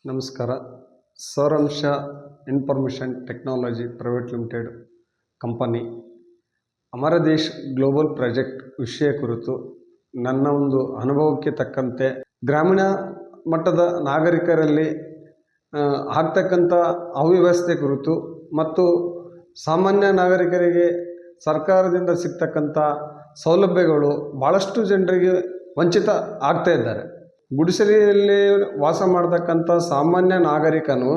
ನಮಸ್ಕಾರ. Sauransha information technology private limited company ಹಮಾರಾ ದೇಶ್ ಗ್ಲೋಬಲ್ ಪ್ರಾಜೆಕ್ಟ್ ವಿಷಯ ಕುರಿತು ನನ್ನ ಒಂದು ಅನುಭವಕ್ಕೆ ತಕ್ಕಂತೆ ಗ್ರಾಮೀಣ ಮಟ್ಟದ ನಾಗರಿಕರಲ್ಲಿ ಆಗ್ತಕ್ಕಂಥ ಅವ್ಯವಸ್ಥೆ ಕುರಿತು ಮತ್ತು ಸಾಮಾನ್ಯ ನಾಗರಿಕರಿಗೆ ಸರ್ಕಾರದಿಂದ ಸಿಗ್ತಕ್ಕಂಥ ಸೌಲಭ್ಯಗಳು ಭಾಳಷ್ಟು ಜನರಿಗೆ ವಂಚಿತ ಆಗ್ತಾ ಇದ್ದಾರೆ. ಗುಡಿಸಲಿನಲ್ಲಿ ವಾಸ ಮಾಡ್ತಕ್ಕಂಥ ಸಾಮಾನ್ಯ ನಾಗರಿಕನು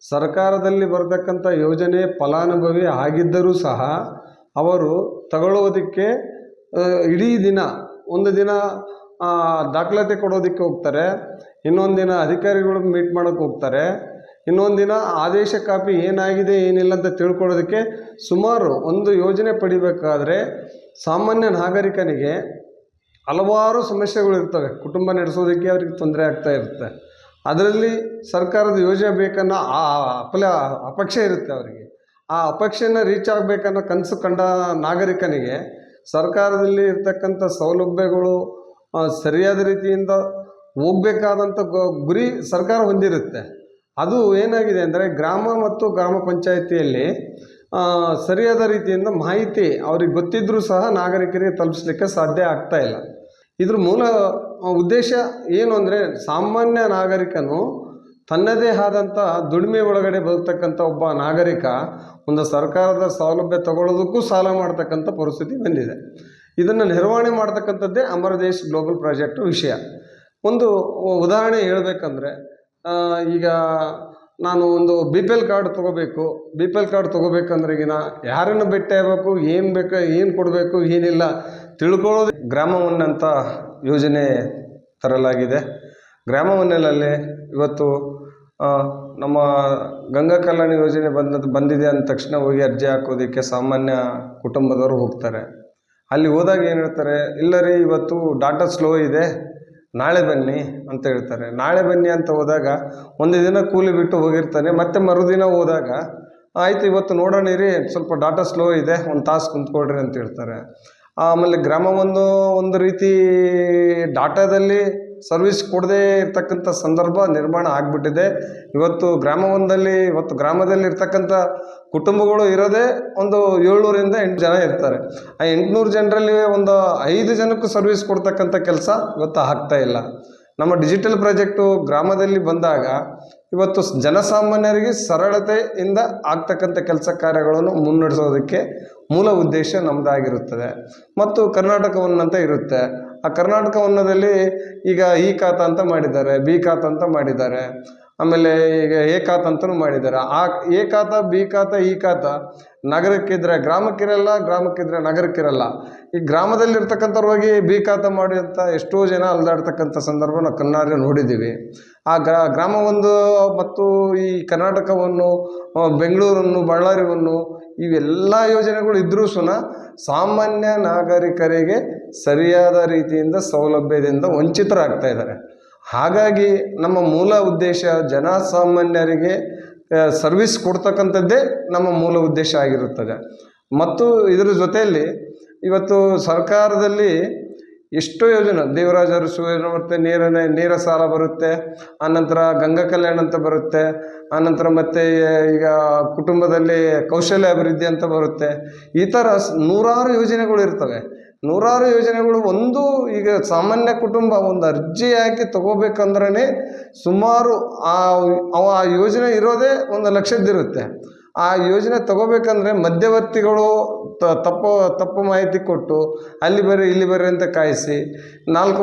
ಸರ್ಕಾರದಲ್ಲಿ ಬರತಕ್ಕಂಥ ಯೋಜನೆ ಫಲಾನುಭವಿ ಆಗಿದ್ದರೂ ಸಹ ಅವರು ತಗೊಳ್ಳೋದಕ್ಕೆ ಇಡೀ ದಿನ ಒಂದು ದಿನ ದಾಖಲಾತಿ ಕೊಡೋದಕ್ಕೆ ಹೋಗ್ತಾರೆ, ಇನ್ನೊಂದು ದಿನ ಅಧಿಕಾರಿಗಳು ಮೀಟ್ ಮಾಡೋಕ್ಕೆ ಹೋಗ್ತಾರೆ, ಇನ್ನೊಂದು ದಿನ ಆದೇಶ ಕಾಪಿ ಏನಾಗಿದೆ ಏನಿಲ್ಲ ಅಂತ ತಿಳ್ಕೊಳ್ಳೋದಕ್ಕೆ ಸುಮಾರು ಒಂದು ಯೋಜನೆ ಪಡಿಬೇಕಾದ್ರೆ ಸಾಮಾನ್ಯ ನಾಗರಿಕನಿಗೆ ಹಲವಾರು ಸಮಸ್ಯೆಗಳು ಇರ್ತವೆ. ಕುಟುಂಬ ನಡೆಸೋದಕ್ಕೆ ಅವ್ರಿಗೆ ತೊಂದರೆ ಆಗ್ತಾ ಇರುತ್ತೆ. ಅದರಲ್ಲಿ ಸರ್ಕಾರದ ಯೋಜನೆ ಬೇಕನ್ನೋ ಅಪೇಕ್ಷೆ ಇರುತ್ತೆ ಅವರಿಗೆ. ಆ ಅಪೇಕ್ಷೆನ ರೀಚ್ ಆಗಬೇಕನ್ನೋ ಕನಸು ಕಂಡ ನಾಗರಿಕನಿಗೆ ಸರ್ಕಾರದಲ್ಲಿ ಇರ್ತಕ್ಕಂಥ ಸೌಲಭ್ಯಗಳು ಸರಿಯಾದ ರೀತಿಯಿಂದ ಹೋಗಬೇಕಾದಂಥ ಗುರಿ ಸರ್ಕಾರ ಹೊಂದಿರುತ್ತೆ. ಅದು ಏನಾಗಿದೆ ಅಂದರೆ ಗ್ರಾಮ ಮತ್ತು ಗ್ರಾಮ ಪಂಚಾಯಿತಿಯಲ್ಲಿ ಸರಿಯಾದ ರೀತಿಯಿಂದ ಮಾಹಿತಿ ಅವ್ರಿಗೆ ಗೊತ್ತಿದ್ದರೂ ಸಹ ನಾಗರಿಕರಿಗೆ ತಲುಪಿಸ್ಲಿಕ್ಕೆ ಸಾಧ್ಯ ಆಗ್ತಾ ಇಲ್ಲ. ಇದ್ರ ಮೂಲ ಉದ್ದೇಶ ಏನು ಅಂದರೆ ಸಾಮಾನ್ಯ ನಾಗರಿಕನು ತನ್ನದೇ ಆದಂಥ ದುಡಿಮೆ ಒಳಗಡೆ ಬದುಕ್ತಕ್ಕಂಥ ಒಬ್ಬ ನಾಗರಿಕ ಒಂದು ಸರ್ಕಾರದ ಸೌಲಭ್ಯ ತಗೊಳ್ಳೋದಕ್ಕೂ ಸಾಲ ಮಾಡ್ತಕ್ಕಂಥ ಪರಿಸ್ಥಿತಿ ಬಂದಿದೆ. ಇದನ್ನು ನಿರ್ವಹಣೆ ಮಾಡ್ತಕ್ಕಂಥದ್ದೇ ಹಮಾರಾ ದೇಶ್ ಗ್ಲೋಬಲ್ ಪ್ರಾಜೆಕ್ಟ್ ವಿಷಯ. ಒಂದು ಉದಾಹರಣೆ ಹೇಳಬೇಕಂದ್ರೆ, ಈಗ ನಾನು ಒಂದು BPL ಕಾರ್ಡ್ ತೊಗೋಬೇಕು. BPL ಕಾರ್ಡ್ ತೊಗೋಬೇಕಂದ್ರೆ ಈಗಿನ ಯಾರನ್ನು ಭೇಟಿ ಆಗಬೇಕು, ಏನು ಬೇಕು, ಏನು ಕೊಡಬೇಕು, ಏನಿಲ್ಲ ತಿಳ್ಕೊಳ್ಳೋದು. ಗ್ರಾಮವನ್ನ ಅಂತ ಯೋಜನೆ ತರಲಾಗಿದೆ. ಗ್ರಾಮವನ್ನಲ್ಲಿ ಇವತ್ತು ನಮ್ಮ ಗಂಗಾ ಕಲ್ಯಾಣ ಯೋಜನೆ ಬಂದಿದೆ ಅಂದ ತಕ್ಷಣ ಹೋಗಿ ಅರ್ಜಿ ಹಾಕೋದಕ್ಕೆ ಸಾಮಾನ್ಯ ಕುಟುಂಬದವರು ಹೋಗ್ತಾರೆ. ಅಲ್ಲಿ ಹೋದಾಗ ಏನು ಹೇಳ್ತಾರೆ, ಇಲ್ಲ ರೀ ಇವತ್ತು ಡಾಟಾ ಸ್ಲೋ ಇದೆ, ನಾಳೆ ಬನ್ನಿ ಅಂತ ಹೇಳ್ತಾರೆ. ನಾಳೆ ಬನ್ನಿ ಅಂತ ಹೋದಾಗ ಒಂದು ದಿನ ಕೂಲಿ ಬಿಟ್ಟು ಹೋಗಿರ್ತಾನೆ. ಮತ್ತೆ ಮರುದಿನ ಹೋದಾಗ ಆಯಿತು ಇವತ್ತು ನೋಡೋಣ ರೀ, ಸ್ವಲ್ಪ ಡಾಟಾ ಸ್ಲೋ ಇದೆ, ಒಂದು ತಾಸು ಕುಂತ್ಕೊಳ್ರಿ ಅಂತ ಹೇಳ್ತಾರೆ. ಆಮೇಲೆ ಒಂದು ರೀತಿ ಡಾಟಾದಲ್ಲಿ ಸರ್ವಿಸ್ ಕೊಡದೇ ಇರ್ತಕ್ಕಂಥ ಸಂದರ್ಭ ನಿರ್ಮಾಣ ಆಗಿಬಿಟ್ಟಿದೆ. ಇವತ್ತು ಗ್ರಾಮದಲ್ಲಿ ಇರ್ತಕ್ಕಂಥ ಕುಟುಂಬಗಳು ಇರೋದೇ ಒಂದು 700ರಿಂದ 8 ಜನ ಇರ್ತಾರೆ. ಆ 800 ಜನರಲ್ಲಿ ಒಂದು 5 ಜನಕ್ಕೂ ಸರ್ವಿಸ್ ಕೊಡ್ತಕ್ಕಂಥ ಕೆಲಸ ಇವತ್ತು ಆಗ್ತಾ ಇಲ್ಲ. ನಮ್ಮ ಡಿಜಿಟಲ್ ಪ್ರಾಜೆಕ್ಟು ಗ್ರಾಮದಲ್ಲಿ ಬಂದಾಗ ಇವತ್ತು ಜನಸಾಮಾನ್ಯರಿಗೆ ಸರಳತೆಯಿಂದ ಆಗ್ತಕ್ಕಂಥ ಕೆಲಸ ಕಾರ್ಯಗಳನ್ನು ಮುನ್ನಡೆಸೋದಕ್ಕೆ ಮೂಲ ಉದ್ದೇಶ ನಮ್ಮದಾಗಿರುತ್ತದೆ. ಮತ್ತು ಕರ್ನಾಟಕವನ್ನಂತ ಇರುತ್ತೆ. ಆ ಕರ್ನಾಟಕವನ್ನದಲ್ಲಿ ಈಗ ಈ ಖಾತಾ ಅಂತ ಮಾಡಿದ್ದಾರೆ, ಬಿ ಖಾತಾ ಅಂತ ಮಾಡಿದ್ದಾರೆ, ಆಮೇಲೆ ಈಗ ಎ ಖಾತಾ ಅಂತಲೂ ಮಾಡಿದ್ದಾರೆ. ಆ ಎ ಖಾತಾ, ಬಿ ಖಾತಾ, ಈ ಖಾತಾ ನಗರಕ್ಕಿದ್ರೆ ಗ್ರಾಮಕ್ಕಿರಲ್ಲ, ಗ್ರಾಮಕ್ಕಿದ್ರೆ ನಗರಕ್ಕಿರಲ್ಲ. ಈ ಗ್ರಾಮದಲ್ಲಿರ್ತಕ್ಕಂಥವ್ರು ಹೋಗಿ ಬಿ ಖಾತಾ ಮಾಡಿ ಅಂತ ಎಷ್ಟೋ ಜನ ಅಲ್ದಾಡ್ತಕ್ಕಂಥ ಸಂದರ್ಭ ನಾವು ಕಣ್ಣಾರೆ ನೋಡಿದ್ದೀವಿ. ಆ ಗ್ರಾಮವೊಂದು ಮತ್ತು ಈ ಕರ್ನಾಟಕವನ್ನು, ಬೆಂಗಳೂರನ್ನು, ಬಳ್ಳಾರಿಯನ್ನು ಇವೆಲ್ಲ ಯೋಜನೆಗಳು ಇದ್ದರೂ ಸಹ ಸಾಮಾನ್ಯ ನಾಗರಿಕರಿಗೆ ಸರಿಯಾದ ರೀತಿಯಿಂದ ಸೌಲಭ್ಯದಿಂದ ವಂಚಿತರಾಗ್ತಾ ಇದ್ದಾರೆ. ಹಾಗಾಗಿ ನಮ್ಮ ಮೂಲ ಉದ್ದೇಶ ಜನಸಾಮಾನ್ಯರಿಗೆ ಸರ್ವಿಸ್ ಕೊಡ್ತಕ್ಕಂಥದ್ದೇ ನಮ್ಮ ಮೂಲ ಉದ್ದೇಶ ಆಗಿರುತ್ತದೆ. ಮತ್ತು ಇದರ ಜೊತೆಯಲ್ಲಿ ಇವತ್ತು ಸರ್ಕಾರದಲ್ಲಿ ಎಷ್ಟೋ ಯೋಜನೆ, ದೇವರಾಜ ಅರಸು ಯೋಜನೆ ಬರುತ್ತೆ, ನೇರ ಸಾಲ ಬರುತ್ತೆ, ಆನಂತರ ಗಂಗಾ ಕಲ್ಯಾಣ ಅಂತ ಬರುತ್ತೆ, ಆನಂತರ ಮತ್ತು ಈಗ ಕುಟುಂಬದಲ್ಲಿ ಕೌಶಲ್ಯ ಅಭಿವೃದ್ಧಿ ಅಂತ ಬರುತ್ತೆ. ಈ ಥರ ನೂರಾರು ಯೋಜನೆಗಳು ಇರ್ತವೆ. ನೂರಾರು ಯೋಜನೆಗಳು ಈಗ ಸಾಮಾನ್ಯ ಕುಟುಂಬ ಒಂದು ಅರ್ಜಿ ಹಾಕಿ ತೊಗೋಬೇಕಂದ್ರೇ ಸುಮಾರು ಆ ಯೋಜನೆ ಇರೋದೇ 1 ಲಕ್ಷದ್ದಿರುತ್ತೆ. ಆ ಯೋಜನೆ ತೊಗೋಬೇಕಂದ್ರೆ ಮಧ್ಯವರ್ತಿಗಳು ತಪ್ಪು ಮಾಹಿತಿ ಕೊಟ್ಟು ಅಲ್ಲಿ ಬರ್ರಿ ಇಲ್ಲಿ ಬರ್ರಿ ಅಂತ ಕಾಯಿಸಿ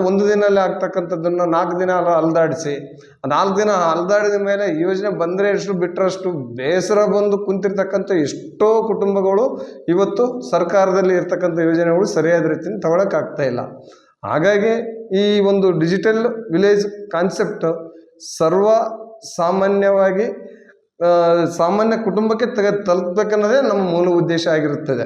ಒಂದು ದಿನಲ್ಲಿ ಆಗ್ತಕ್ಕಂಥದ್ದನ್ನು 4 ದಿನ ಅಲ್ದಾಡಿಸಿ 4 ದಿನ ಅಲ್ದಾಡಿದ ಮೇಲೆ ಯೋಜನೆ ಬಂದರೆ ಎಷ್ಟು ಬಿಟ್ಟರಷ್ಟು ಬೇಸರ ಬಂದು ಕುಂತಿರ್ತಕ್ಕಂಥ ಎಷ್ಟೋ ಕುಟುಂಬಗಳು ಇವತ್ತು ಸರ್ಕಾರದಲ್ಲಿ ಇರ್ತಕ್ಕಂಥ ಯೋಜನೆಗಳು ಸರಿಯಾದ ರೀತಿಯಿಂದ ತಗೊಳಕ್ಕಾಗ್ತಾ ಇಲ್ಲ. ಹಾಗಾಗಿ ಈ ಒಂದು ಡಿಜಿಟಲ್ ವಿಲೇಜ್ ಕಾನ್ಸೆಪ್ಟ್ ಸಾಮಾನ್ಯ ಕುಟುಂಬಕ್ಕೆ ತಲುಪಬೇಕನ್ನೋದೇ ನಮ್ಮ ಮೂಲ ಉದ್ದೇಶ ಆಗಿರುತ್ತದೆ.